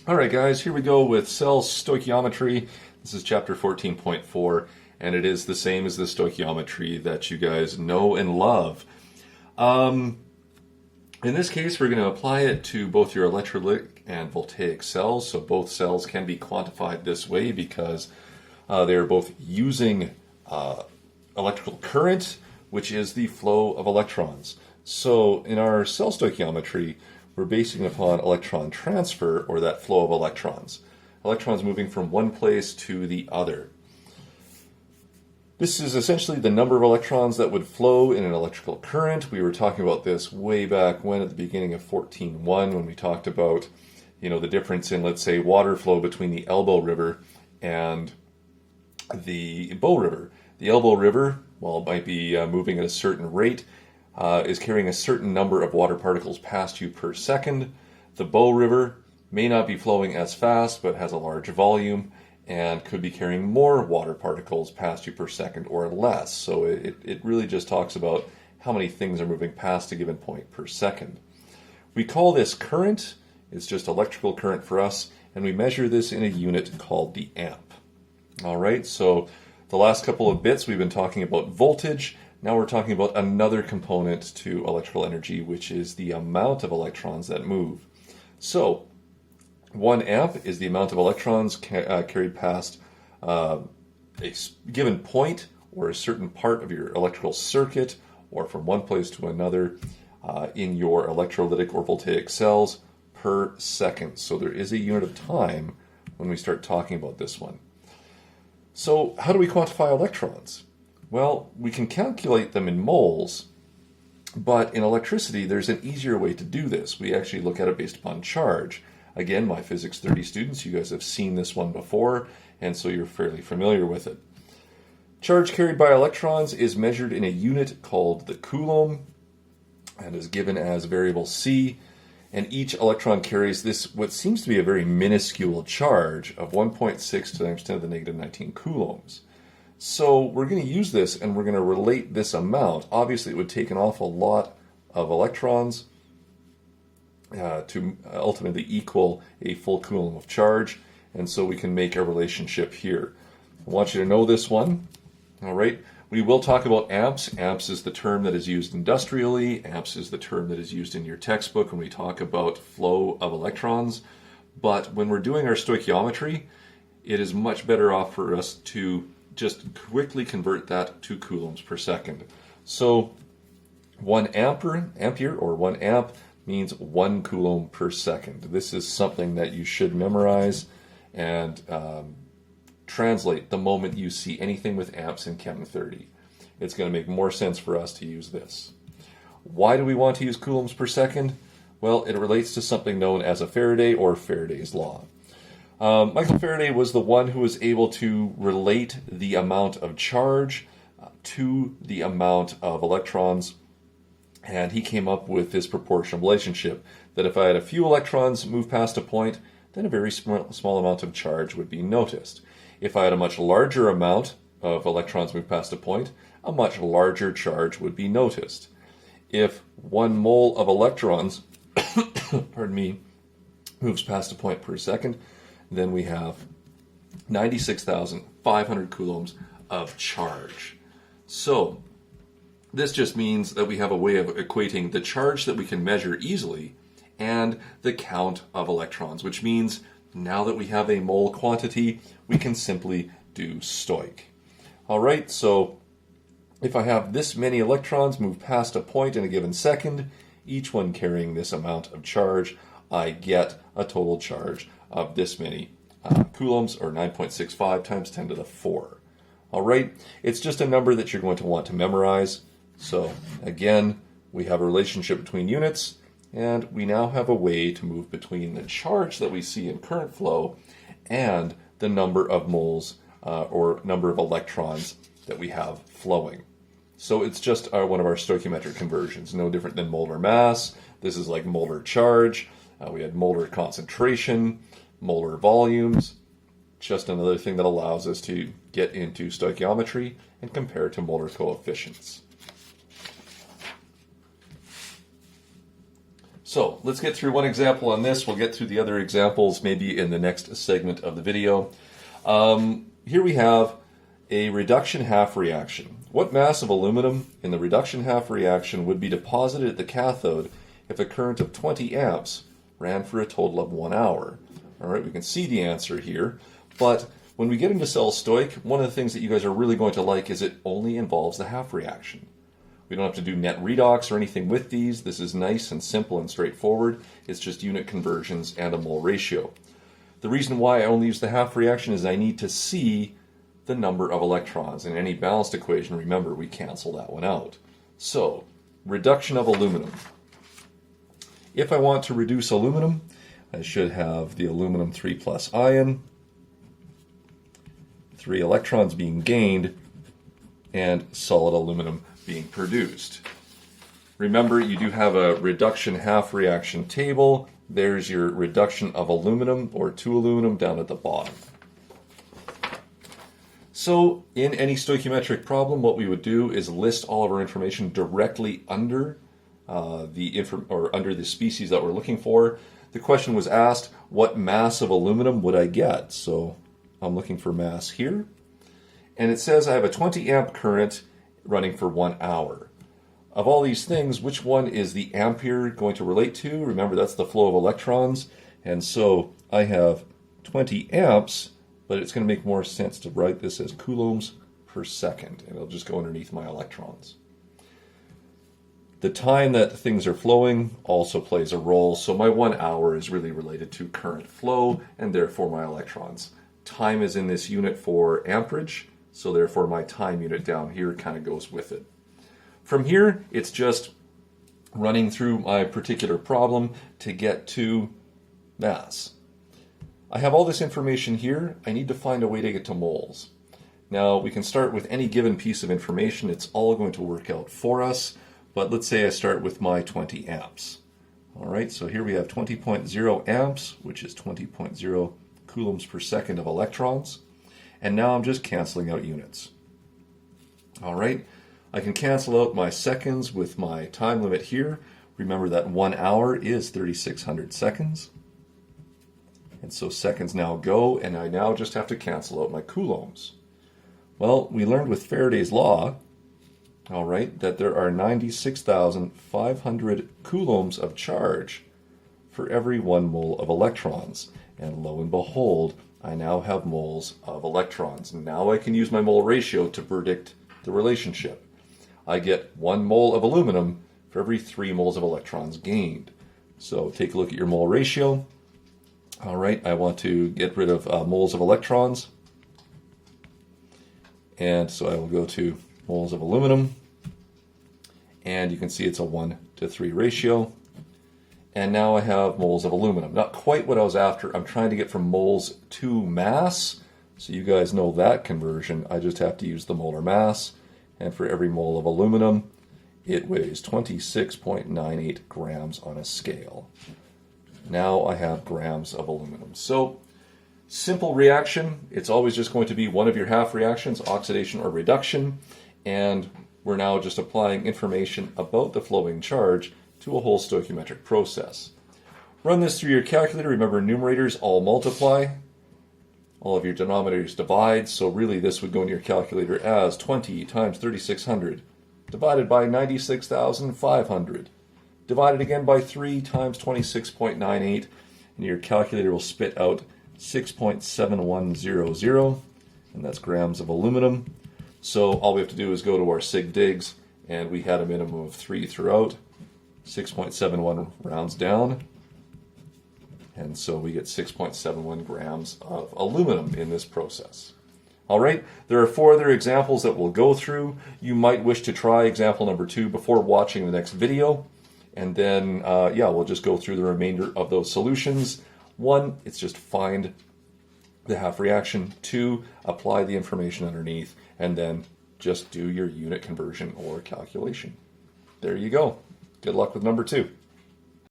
All right, guys, here we go with cell stoichiometry. This is chapter 14.4, and it is the same as the stoichiometry that you guys know and love. In this case, we're going to apply it to both your electrolytic and voltaic cells. So both cells can be quantified this way because they're both using electrical current, which is the flow of electrons. So in our cell stoichiometry, we're basing it upon electron transfer, or that flow of electrons. Electrons moving from one place to the other. This is essentially the number of electrons that would flow in an electrical current. We were talking about this way back when, at the beginning of 14.1, when we talked about, the difference in, let's say, water flow between the Elbow River and the Bow River. The Elbow River, while it might be moving at a certain rate, is carrying a certain number of water particles past you per second. The Bow River may not be flowing as fast, but has a large volume and could be carrying more water particles past you per second or less. So it really just talks about how many things are moving past a given point per second. We call this current. It's just electrical current for us, and we measure this in a unit called the amp. All right, so the last couple of bits we've been talking about voltage. Now we're talking about another component to electrical energy, which is the amount of electrons that move. So 1 amp is the amount of electrons carried past a given point or a certain part of your electrical circuit, or from one place to another in your electrolytic or voltaic cells per second. So there is a unit of time when we start talking about this one. So how do we quantify electrons? Well, we can calculate them in moles, but in electricity there's an easier way to do this. We actually look at it based upon charge. Again, my Physics 30 students, you guys have seen this one before, and so you're fairly familiar with it. Charge carried by electrons is measured in a unit called the coulomb and is given as variable C, and each electron carries this, what seems to be a very minuscule charge of 1.6 × 10⁻⁻19 coulombs. So we're going to use this and we're going to relate this amount. Obviously, it would take an awful lot of electrons to ultimately equal a full coulomb of charge, and so we can make a relationship here. I want you to know this one. All right, we will talk about amps. Amps is the term that is used industrially. Amps is the term that is used in your textbook when we talk about flow of electrons. But when we're doing our stoichiometry, it is much better off for us to just quickly convert that to coulombs per second. So 1 ampere or 1 amp means 1 coulomb per second. This is something that you should memorize and translate the moment you see anything with amps in Chem 30. It's going to make more sense for us to use this. Why do we want to use coulombs per second? Well, it relates to something known as a Faraday or Faraday's law. Michael Faraday was the one who was able to relate the amount of charge to the amount of electrons, and he came up with this proportional relationship that if I had a few electrons move past a point, then a very small amount of charge would be noticed. If I had a much larger amount of electrons move past a point, a much larger charge would be noticed. If 1 mole of electrons pardon me, moves past a point per second, then we have 96,500 coulombs of charge. So this just means that we have a way of equating the charge that we can measure easily and the count of electrons, which means now that we have a mole quantity, we can simply do stoich. All right, so if I have this many electrons move past a point in a given second, each one carrying this amount of charge, I get a total charge of this many coulombs, or 9.65 times 10 to the 4. All right, it's just a number that you're going to want to memorize. So again, we have a relationship between units, and we now have a way to move between the charge that we see in current flow and the number of moles or number of electrons that we have flowing. So it's just one of our stoichiometric conversions, no different than molar mass. This is like molar charge. We had molar concentration, molar volumes. Just another thing that allows us to get into stoichiometry and compare to molar coefficients. So let's get through one example on this. We'll get through the other examples maybe in the next segment of the video. Here we have a reduction half reaction. What mass of aluminum in the reduction half reaction would be deposited at the cathode if a current of 20 amps ran for a total of 1 hour? All right, we can see the answer here, but when we get into cell stoich, one of the things that you guys are really going to like is it only involves the half reaction. We don't have to do net redox or anything with these. This is nice and simple and straightforward. It's just unit conversions and a mole ratio. The reason why I only use the half reaction is I need to see the number of electrons. In any balanced equation, remember, we cancel that one out. So, reduction of aluminum. If I want to reduce aluminum, I should have the aluminum 3 plus ion, 3 electrons being gained, and solid aluminum being produced. Remember, you do have a reduction half reaction table. There's your reduction of aluminum or to aluminum down at the bottom. So in any stoichiometric problem, what we would do is list all of our information directly under under the species that we're looking for. The question was asked, what mass of aluminum would I get? So I'm looking for mass here. And it says I have a 20 amp current running for 1 hour. Of all these things, which one is the ampere going to relate to? Remember, that's the flow of electrons. And so I have 20 amps, but it's going to make more sense to write this as coulombs per second, and it'll just go underneath my electrons. The time that things are flowing also plays a role, so my 1 hour is really related to current flow, and therefore my electrons. Time is in this unit for amperage, so therefore my time unit down here kind of goes with it. From here, it's just running through my particular problem to get to mass. I have all this information here. I need to find a way to get to moles. Now, we can start with any given piece of information. It's all going to work out for us. But let's say I start with my 20 amps. All right, so here we have 20.0 amps, which is 20.0 coulombs per second of electrons. And now I'm just canceling out units. All right, I can cancel out my seconds with my time limit here. Remember that 1 hour is 3,600 seconds. And so seconds now go, and I now just have to cancel out my coulombs. Well, we learned with Faraday's law, all right, that there are 96,500 coulombs of charge for every 1 mole of electrons. And lo and behold, I now have moles of electrons. Now I can use my mole ratio to predict the relationship. I get 1 mole of aluminum for every 3 moles of electrons gained. So take a look at your mole ratio. All right, I want to get rid of moles of electrons. And so I will go to moles of aluminum. And you can see it's a 1:3 ratio. And now I have moles of aluminum. Not quite what I was after. I'm trying to get from moles to mass. So you guys know that conversion. I just have to use the molar mass. And for every mole of aluminum, it weighs 26.98 grams on a scale. Now I have grams of aluminum. So, simple reaction. It's always just going to be one of your half reactions, oxidation or reduction. And we're now just applying information about the flowing charge to a whole stoichiometric process. Run this through your calculator. Remember, numerators all multiply. All of your denominators divide. So really this would go in your calculator as 20 times 3,600 divided by 96,500. Divided again by 3 times 26.98, and your calculator will spit out 6.7100, and that's grams of aluminum. So all we have to do is go to our sig digs, and we had a minimum of 3 throughout. 6.71 rounds down, and so we get 6.71 grams of aluminum in this process. All right, there are 4 other examples that we'll go through. You might wish to try example number 2 before watching the next video. And then, we'll just go through the remainder of those solutions. 1, it's just find the half reaction. 2, apply the information underneath. And then just do your unit conversion or calculation. There you go. Good luck with number 2.